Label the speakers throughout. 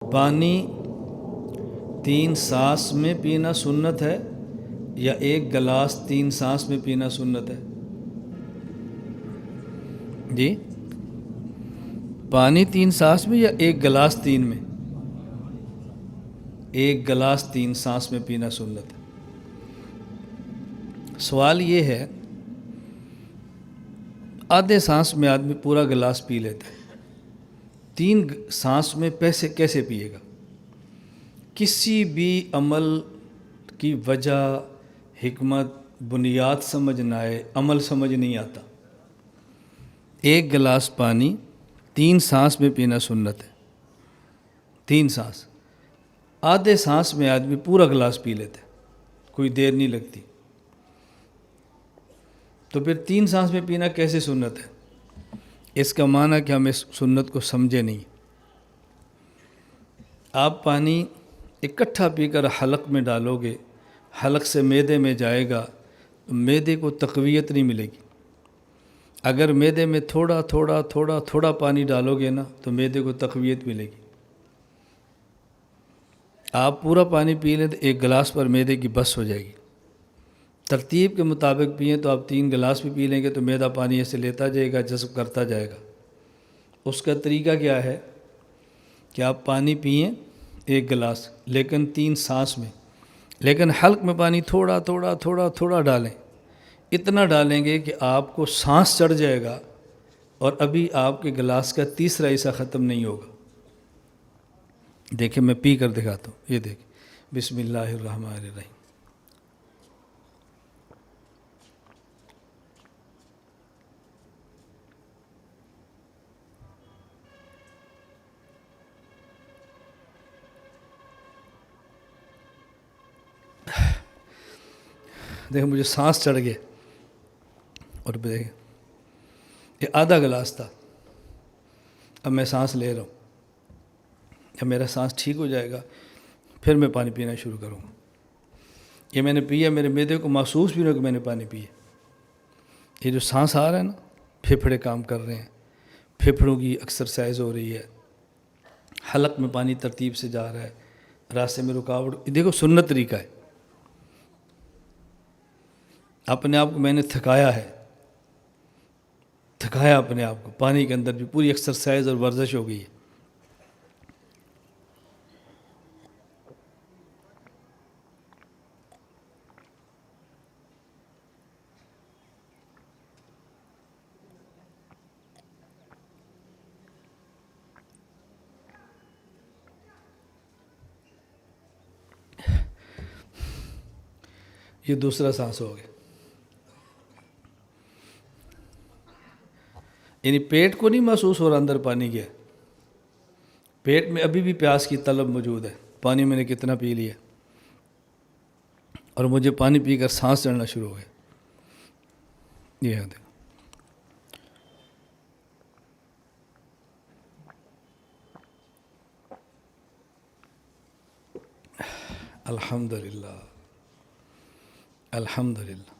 Speaker 1: پانی 3 سانس میں پینا سنت ہے یا 1 گلاس 3 سانس میں پینا سنت ہے؟ جی، پانی 3 سانس میں یا 1 گلاس 3 میں؟ 1 گلاس 3 سانس میں پینا سنت ہے۔ سوال یہ ہے، آدھے سانس میں آدمی پورا گلاس پی لیتا ہے، 3 سانس میں کیسے پیے گا؟ کسی بھی عمل کی وجہ، حکمت، بنیاد سمجھ نہ آئے، عمل سمجھ نہیں آتا۔ 1 گلاس پانی 3 سانس میں پینا سنت ہے، 3 سانس۔ آدھے سانس میں آدمی پورا گلاس پی لیتا ہے، کوئی دیر نہیں لگتی، تو پھر 3 سانس میں پینا کیسے سنت ہے؟ اس کا معنی کہ ہم اس سنت کو سمجھے نہیں۔ آپ پانی اکٹھا پی کر حلق میں ڈالو گے، حلق سے معدے میں جائے گا، تو معدے کو تقویت نہیں ملے گی۔ اگر معدے میں تھوڑا پانی ڈالو گے نا تو معدے کو تقویت ملے گی۔ آپ پورا پانی پی لیں تو 1 گلاس پر معدے کی بس ہو جائے گی۔ ترتیب کے مطابق پئیں تو آپ 3 گلاس بھی پی لیں گے تو معدہ پانی ایسے لیتا جائے گا، جذب کرتا جائے گا۔ اس کا طریقہ کیا ہے کہ آپ پانی پئیں 1 گلاس لیکن 3 سانس میں، لیکن حلق میں پانی تھوڑا ڈالیں۔ اتنا ڈالیں گے کہ آپ کو سانس چڑھ جائے گا اور ابھی آپ کے گلاس کا تیسرا حصہ ختم نہیں ہوگا۔ دیکھیں میں پی کر دکھاتا ہوں، یہ دیکھیں، بسم اللہ الرحمن الرحیم۔ دیکھیں مجھے سانس چڑھ گئے، اور دیکھیں یہ آدھا گلاس تھا، اب میں سانس لے رہا ہوں۔ جب میرا سانس ٹھیک ہو جائے گا پھر میں پانی پینا شروع کروں گا۔ یہ میں نے پیا، میرے معدے کو محسوس بھی نہ کہ میں نے پانی پیا۔ یہ جو سانس آ رہا ہے نا، پھیپھڑے کام کر رہے ہیں، پھیپھڑوں کی ایکسرسائز ہو رہی ہے، حلق میں پانی ترتیب سے جا رہا ہے، راستے میں رکاوٹ، دیکھو سنت طریقہ ہے۔ اپنے آپ کو میں نے تھکایا اپنے آپ کو، پانی کے اندر بھی پوری ایکسرسائز اور ورزش ہو گئی ہے۔ یہ دوسرا سانس ہو گیا، یعنی پیٹ کو نہیں محسوس ہو رہا اندر پانی گیا، پیٹ میں ابھی بھی پیاس کی طلب موجود ہے۔ پانی میں نے کتنا پی لیا اور مجھے پانی پی کر سانس چڑھنا شروع ہو گیا۔ یہ ہے دیکھو، الحمدللہ الحمدللہ،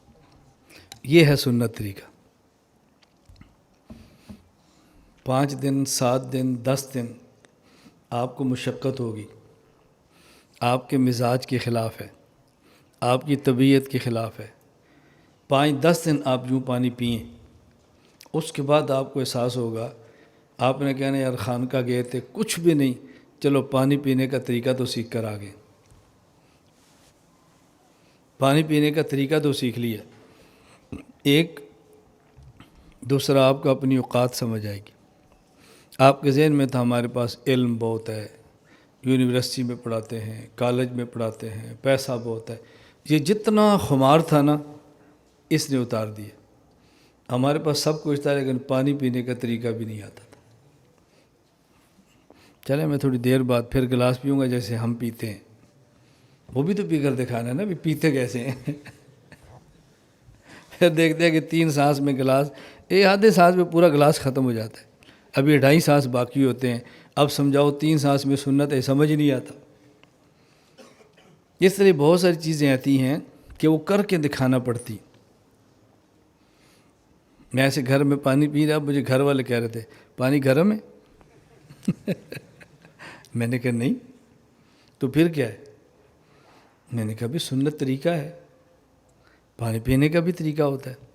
Speaker 1: یہ ہے سنت طریقہ۔ 5 دن 7 دن 10 دن آپ کو مشقت ہوگی، آپ کے مزاج کے خلاف ہے، آپ کی طبیعت کے خلاف ہے۔ 5-10 دن آپ یوں پانی پئیں، اس کے بعد آپ کو احساس ہوگا، آپ نے کہنا یار خانقاہ گئے تھے کچھ بھی نہیں، چلو پانی پینے کا طریقہ تو سیکھ کر آ گئے۔ پانی پینے کا طریقہ تو سیکھ لیا۔ ایک دوسرا آپ کو اپنی اوقات سمجھ آئے گی۔ آپ کے ذہن میں تھا ہمارے پاس علم بہت ہے، یونیورسٹی میں پڑھاتے ہیں، کالج میں پڑھاتے ہیں، پیسہ بہت ہے، یہ جتنا خمار تھا نا اس نے اتار دیا۔ ہمارے پاس سب کچھ تھا لیکن پانی پینے کا طریقہ بھی نہیں آتا تھا۔ چلے میں تھوڑی دیر بعد پھر گلاس پیوں گا جیسے ہم پیتے ہیں، وہ بھی تو پی کر دکھانا ہے نا بھی پیتے کیسے ہیں۔ پھر دیکھتے ہیں کہ 3 سانس میں گلاس، آدھے سانس میں پورا گلاس ختم ہو جاتا ہے، ابھی 2.5 سانس باقی ہوتے ہیں۔ اب سمجھاؤ 3 سانس میں سنت ہے، سمجھ نہیں آتا۔ اس طرح بہت ساری چیزیں آتی ہیں کہ وہ کر کے دکھانا پڑتی۔ میں ایسے گھر میں پانی پی رہا، مجھے گھر والے کہہ رہے تھے پانی گرم ہے۔ میں نے کہا نہیں، تو پھر کیا ہے؟ میں نے کہا بھی سنت طریقہ ہے، پانی پینے کا بھی طریقہ ہوتا ہے۔